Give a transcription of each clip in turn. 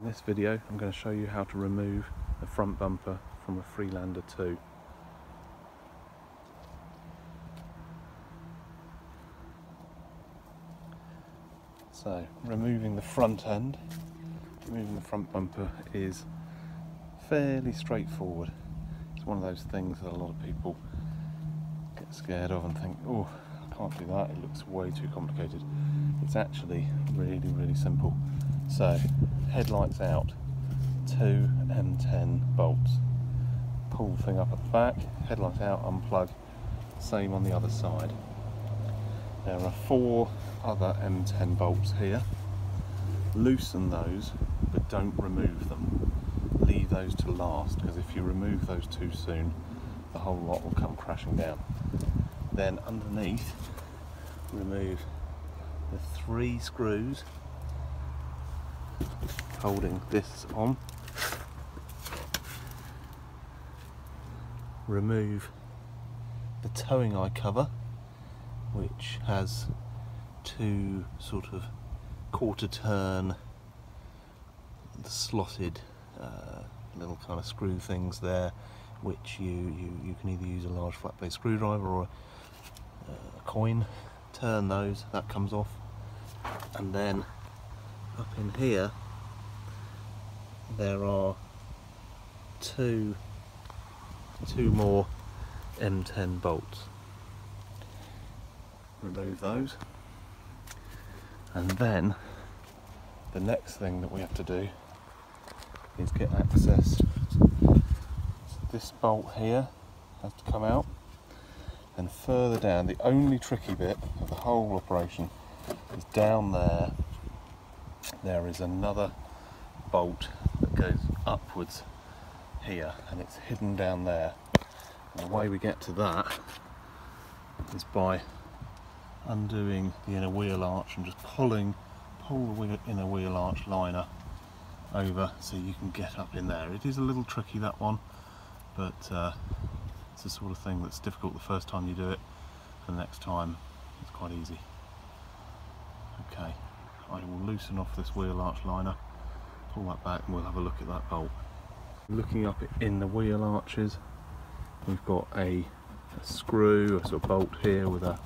In this video I'm going to show you how to remove the front bumper from a Freelander 2. So removing the front end, removing the front bumper is fairly straightforward. It's one of those things that a lot of people get scared of and think, oh, I can't do that, it looks way too complicated. It's actually really simple. So headlights out, 2 M10 bolts, pull the thing up at the back, headlights out, unplug, same on the other side. There are 4 other M10 bolts here. Loosen those, but don't remove them. Leave those to last, because if you remove those too soon, the whole lot will come crashing down. Then underneath, remove the 3 screws holding this on. Remove the towing eye cover, which has 2 sort of quarter turn slotted little kind of screw things there, which you can either use a large flat blade screwdriver or a coin. Turn those, that comes off, and then up in here there are two more M10 bolts. Remove those, and then the next thing that we have to do is get access. So this bolt here has to come out, and further down, the only tricky bit of the whole operation is down there. There is another bolt that goes upwards here, and it's hidden down there. And the way we get to that is by undoing the inner wheel arch and just pull the inner wheel arch liner over so you can get up in there. It is a little tricky, that one, but it's the sort of thing that's difficult the first time you do it. The next time it's quite easy. Okay, I will loosen off this wheel arch liner, pull that back, and we'll have a look at that bolt. Looking up in the wheel arches, we've got a screw, a sort of bolt here with a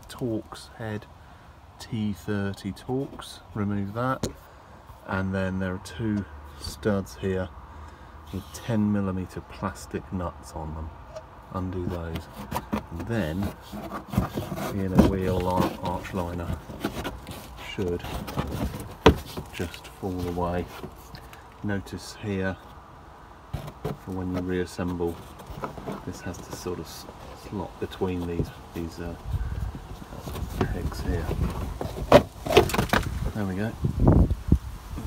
Torx head, T30 Torx. Remove that, and then there are 2 studs here with 10mm plastic nuts on them. Undo those, and then the inner wheel arch liner should just fall away. Notice here, for when you reassemble, this has to sort of slot between these pegs here. There we go.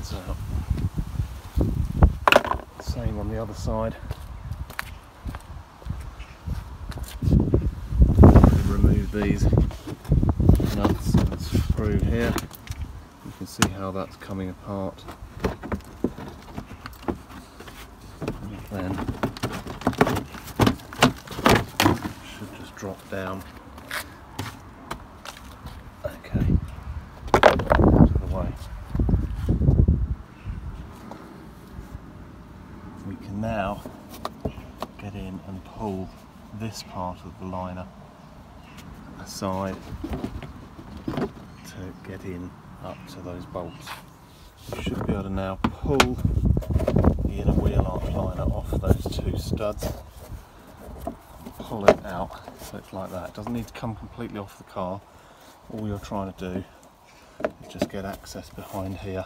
So same on the other side. Remove these nuts and screw here. You can see how that's coming apart. And then should just drop down. Okay, out of the way. We can now get in and pull this part of the liner aside to get in up to those bolts. You should be able to now pull the inner wheel arch liner off those 2 studs. Pull it out so it's like that. It doesn't need to come completely off the car. All you're trying to do is just get access behind here,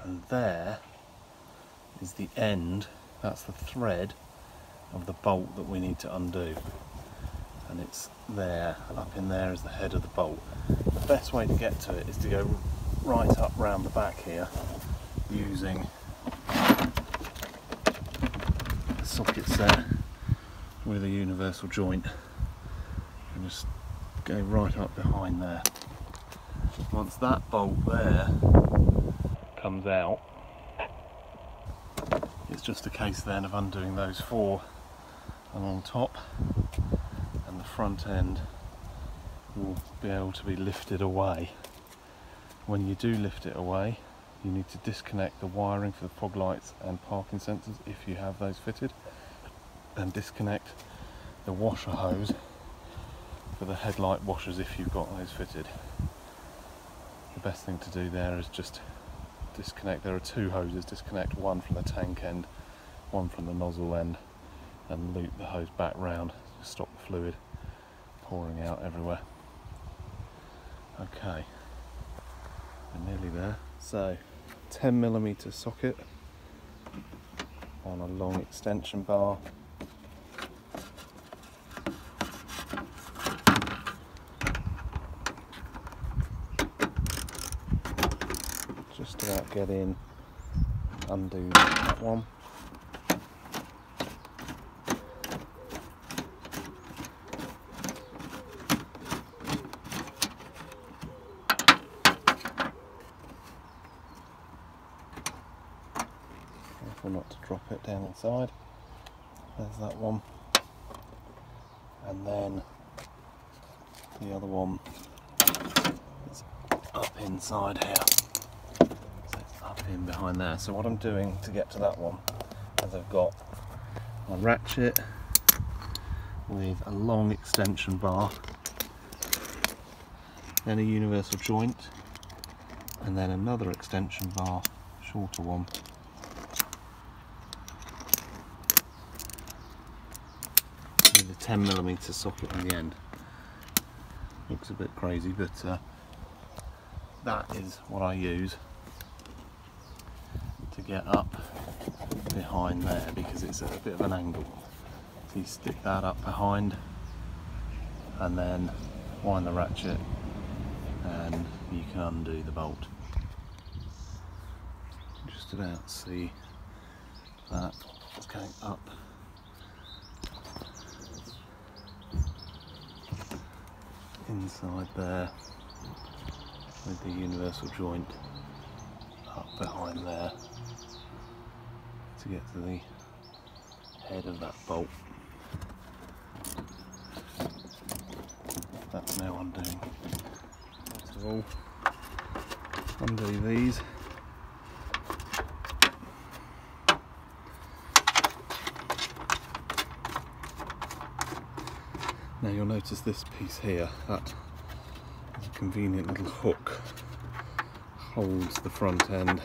and there is the end. That's the thread of the bolt that we need to undo, and it's there, and up in there is the head of the bolt. The best way to get to it is to go right up round the back here using a socket set with a universal joint, and just go right up behind there. Once that bolt there comes out, it's just a case then of undoing those 4 along top, and the front end will be able to be lifted away. When you do lift it away, you need to disconnect the wiring for the fog lights and parking sensors if you have those fitted, and disconnect the washer hose for the headlight washers if you've got those fitted. The best thing to do there is just disconnect, there are two hoses, disconnect one from the tank end, one from the nozzle end, and loop the hose back round to stop the fluid pouring out everywhere. Okay, we're nearly there. So 10mm socket on a long extension bar. Just about get in, undo that one. Careful not to drop it down inside. There's that one. And then the other one is up inside here. So it's up in behind there. So what I'm doing to get to that one is I've got a ratchet with a long extension bar, then a universal joint, and then another extension bar, shorter one. With a 10mm socket on the end. Looks a bit crazy, but that is what I use to get up behind there, because it's at a bit of an angle. So you stick that up behind and then wind the ratchet and you can undo the bolt. Just about see that it's going up. Inside there with the universal joint up behind there to get to the head of that bolt. That's now undoing. First of all, undo these. Now you'll notice this piece here, that is a convenient little hook, holds the front end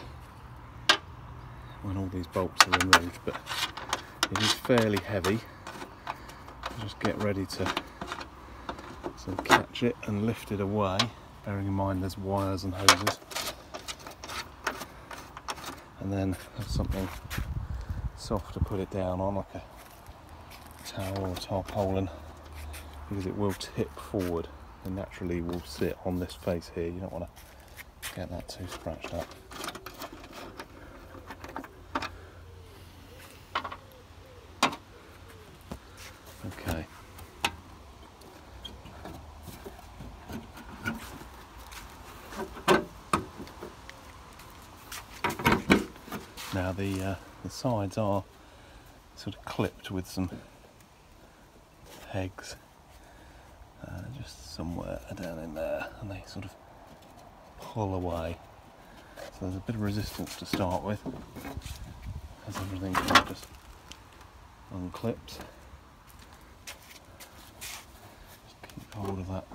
when all these bolts are removed, but it is fairly heavy. Just get ready to sort of catch it and lift it away, bearing in mind there's wires and hoses, and then have something soft to put it down on, like a towel or tarpaulin, because it will tip forward and naturally will sit on this face here. You don't want to get that too scratched up. Okay. Now the sides are sort of clipped with some pegs, just somewhere down in there, and they sort of pull away. So there's a bit of resistance to start with, as everything kind of just unclips. Just keep hold of that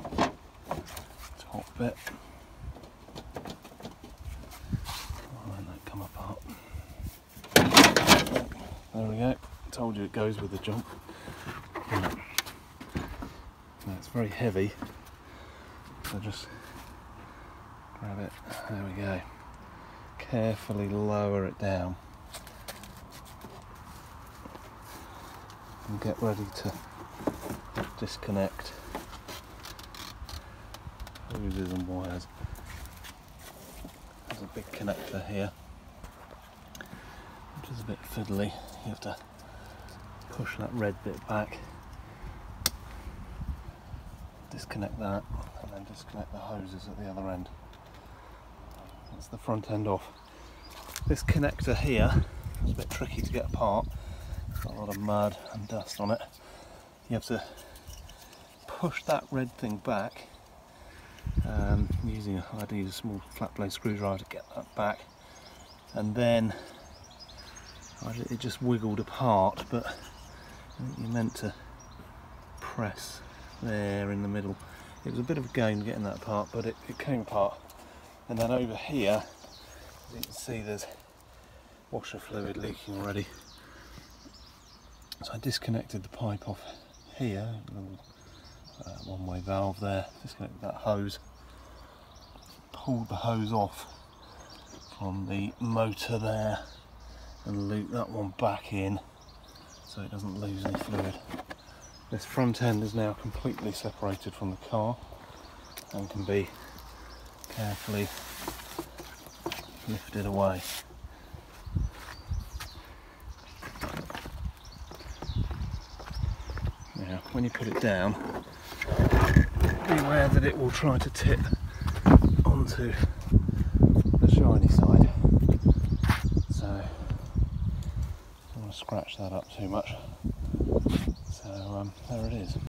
top bit. And that come apart. There we go. Told you it goes with the jump. Yeah. Now it's very heavy, so just grab it. There we go. Carefully lower it down and get ready to disconnect hoses and wires. There's a big connector here, which is a bit fiddly. You have to push that red bit back, disconnect that, and then disconnect the hoses at the other end. That's the front end off. This connector here is a bit tricky to get apart. It's got a lot of mud and dust on it. You have to push that red thing back, using I had to use a small flat blade screwdriver to get that back, and then it just wiggled apart, but I think you're meant to press there in the middle. It was a bit of a game getting that apart, but it came apart. And then over here, as you can see, there's washer fluid leaking already. So I disconnected the pipe off here, a little one-way valve there, disconnected that hose, pulled the hose off from the motor there and looped that one back in so it doesn't lose any fluid. This front end is now completely separated from the car and can be carefully lifted away. Now, when you put it down, beware that it will try to tip onto the shiny side. So, don't want to scratch that up too much. So, there it is.